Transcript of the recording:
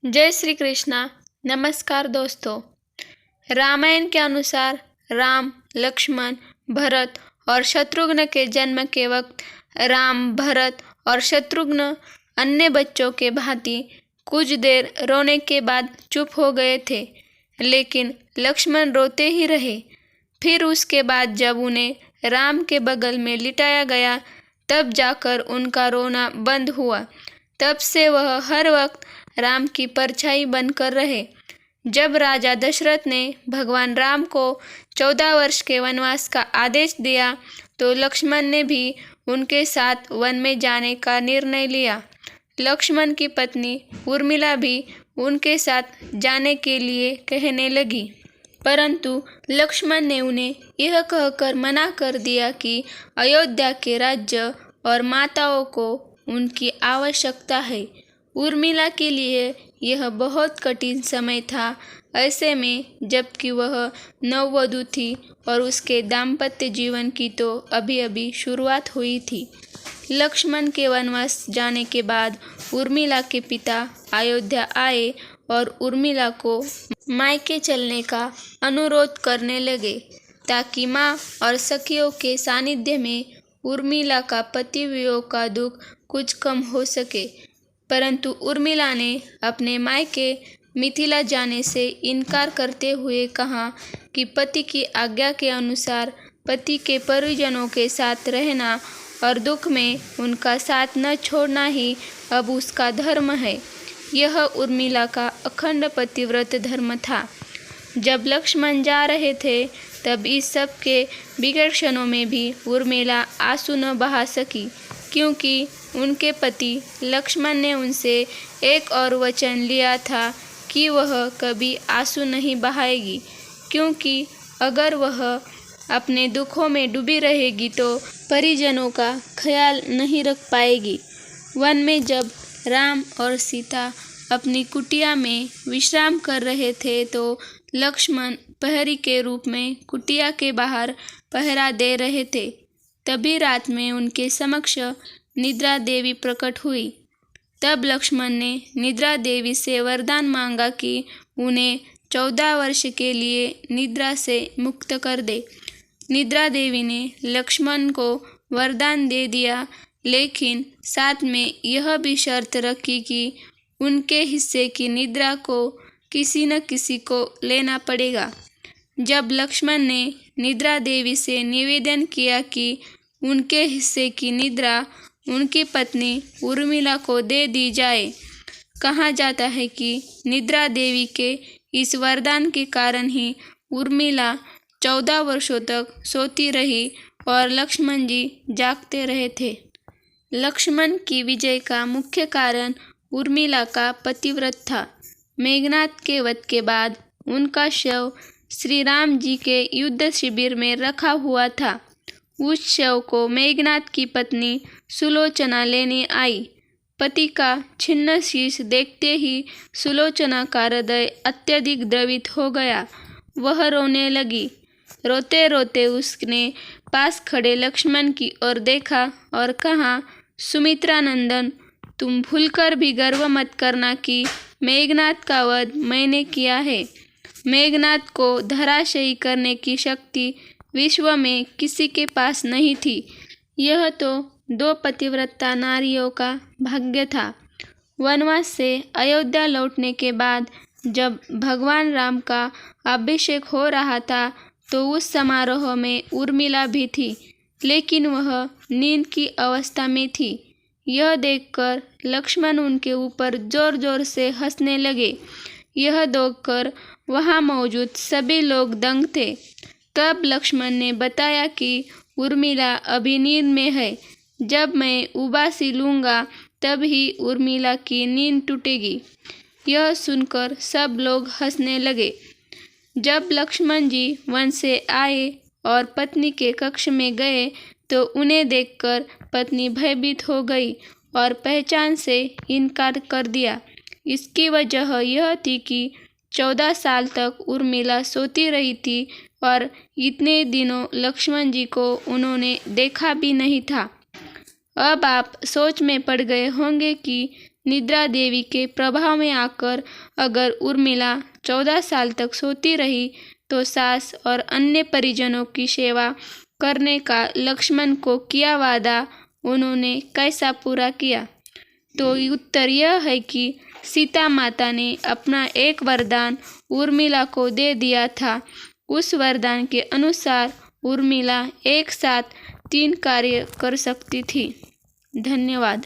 जय श्री कृष्णा। नमस्कार दोस्तों। रामायण के अनुसार राम, लक्ष्मण, भरत और शत्रुघ्न के जन्म के वक्त राम, भरत और शत्रुघ्न अन्य बच्चों के भांति कुछ देर रोने के बाद चुप हो गए थे, लेकिन लक्ष्मण रोते ही रहे। फिर उसके बाद जब उन्हें राम के बगल में लिटाया गया, तब जाकर उनका रोना बंद हुआ। तब से वह हर वक्त राम की परछाई बनकर रहे। जब राजा दशरथ ने भगवान राम को 14 वर्ष के वनवास का आदेश दिया, तो लक्ष्मण ने भी उनके साथ वन में जाने का निर्णय लिया। लक्ष्मण की पत्नी उर्मिला भी उनके साथ जाने के लिए कहने लगी, परंतु लक्ष्मण ने उन्हें यह कहकर मना कर दिया कि अयोध्या के राज्य और माताओं को उनकी आवश्यकता है। उर्मिला के लिए यह बहुत कठिन समय था, ऐसे में जबकि वह नववधू थी और उसके दाम्पत्य जीवन की तो अभी अभी शुरुआत हुई थी। लक्ष्मण के वनवास जाने के बाद उर्मिला के पिता अयोध्या आए और उर्मिला को मायके चलने का अनुरोध करने लगे, ताकि माँ और सखियों के सानिध्य में उर्मिला का पति वियोग का दुख कुछ कम हो सके। परंतु उर्मिला ने अपने मायके मिथिला जाने से इनकार करते हुए कहा कि पति की आज्ञा के अनुसार पति के परिजनों के साथ रहना और दुख में उनका साथ न छोड़ना ही अब उसका धर्म है। यह उर्मिला का अखंड पतिव्रत धर्म था। जब लक्ष्मण जा रहे थे, तब इस सब के बिगड़ क्षणों में भी उर्मिला आंसू न बहा सकी, क्योंकि उनके पति लक्ष्मण ने उनसे एक और वचन लिया था कि वह कभी आंसू नहीं बहाएगी, क्योंकि अगर वह अपने दुखों में डूबी रहेगी तो परिजनों का ख्याल नहीं रख पाएगी। वन में जब राम और सीता अपनी कुटिया में विश्राम कर रहे थे, तो लक्ष्मण प्रहरी के रूप में कुटिया के बाहर पहरा दे रहे थे। तभी रात में उनके समक्ष निद्रा देवी प्रकट हुई। तब लक्ष्मण ने निद्रा देवी से वरदान मांगा कि उन्हें 14 वर्ष के लिए निद्रा से मुक्त कर दे। निद्रा देवी ने लक्ष्मण को वरदान दे दिया, लेकिन साथ में यह भी शर्त रखी कि उनके हिस्से की निद्रा को किसी न किसी को लेना पड़ेगा। जब लक्ष्मण ने निद्रा देवी से निवेदन किया कि उनके हिस्से की निद्रा उनकी पत्नी उर्मिला को दे दी जाए, कहा जाता है कि निद्रा देवी के इस वरदान के कारण ही उर्मिला 14 वर्षों तक सोती रही और लक्ष्मण जी जागते रहे थे। लक्ष्मण की विजय का मुख्य कारण उर्मिला का पतिव्रत था। मेघनाद के वध के बाद उनका शव श्री राम जी के युद्ध शिविर में रखा हुआ था। उस शव को मेघनाद की पत्नी सुलोचना लेने आई। पति का छिन्न शीश देखते ही सुलोचना का हृदय अत्यधिक द्रवित हो गया। वह रोने लगी। रोते रोते उसने पास खड़े लक्ष्मण की ओर देखा और कहा, सुमित्रा नंदन, तुम भूलकर भी गर्व मत करना कि मेघनाद का वध मैंने किया है। मेघनाद को धराशायी करने की शक्ति विश्व में किसी के पास नहीं थी। यह तो 2 पतिव्रता नारियों का भाग्य था। वनवास से अयोध्या लौटने के बाद जब भगवान राम का अभिषेक हो रहा था, तो उस समारोह में उर्मिला भी थी, लेकिन वह नींद की अवस्था में थी। यह देखकर लक्ष्मण उनके ऊपर जोर जोर से हंसने लगे। यह देखकर वहाँ मौजूद सभी लोग दंग थे। तब लक्ष्मण ने बताया कि उर्मिला अभी नींद में है। जब मैं उबासी लूँगा, तब ही उर्मिला की नींद टूटेगी। यह सुनकर सब लोग हंसने लगे। जब लक्ष्मण जी वन से आए और पत्नी के कक्ष में गए, तो उन्हें देखकर पत्नी भयभीत हो गई और पहचान से इनकार कर दिया। इसकी वजह यह थी कि 14 साल तक उर्मिला सोती रही थी और इतने दिनों लक्ष्मण जी को उन्होंने देखा भी नहीं था। अब आप सोच में पड़ गए होंगे कि निद्रा देवी के प्रभाव में आकर अगर उर्मिला 14 साल तक सोती रही तो सास और अन्य परिजनों की सेवा करने का लक्ष्मण को किया वादा उन्होंने कैसा पूरा किया? तो उत्तर यह है कि सीता माता ने अपना एक वरदान उर्मिला को दे दिया था। उस वरदान के अनुसार उर्मिला एक साथ 3 कार्य कर सकती थी। धन्यवाद।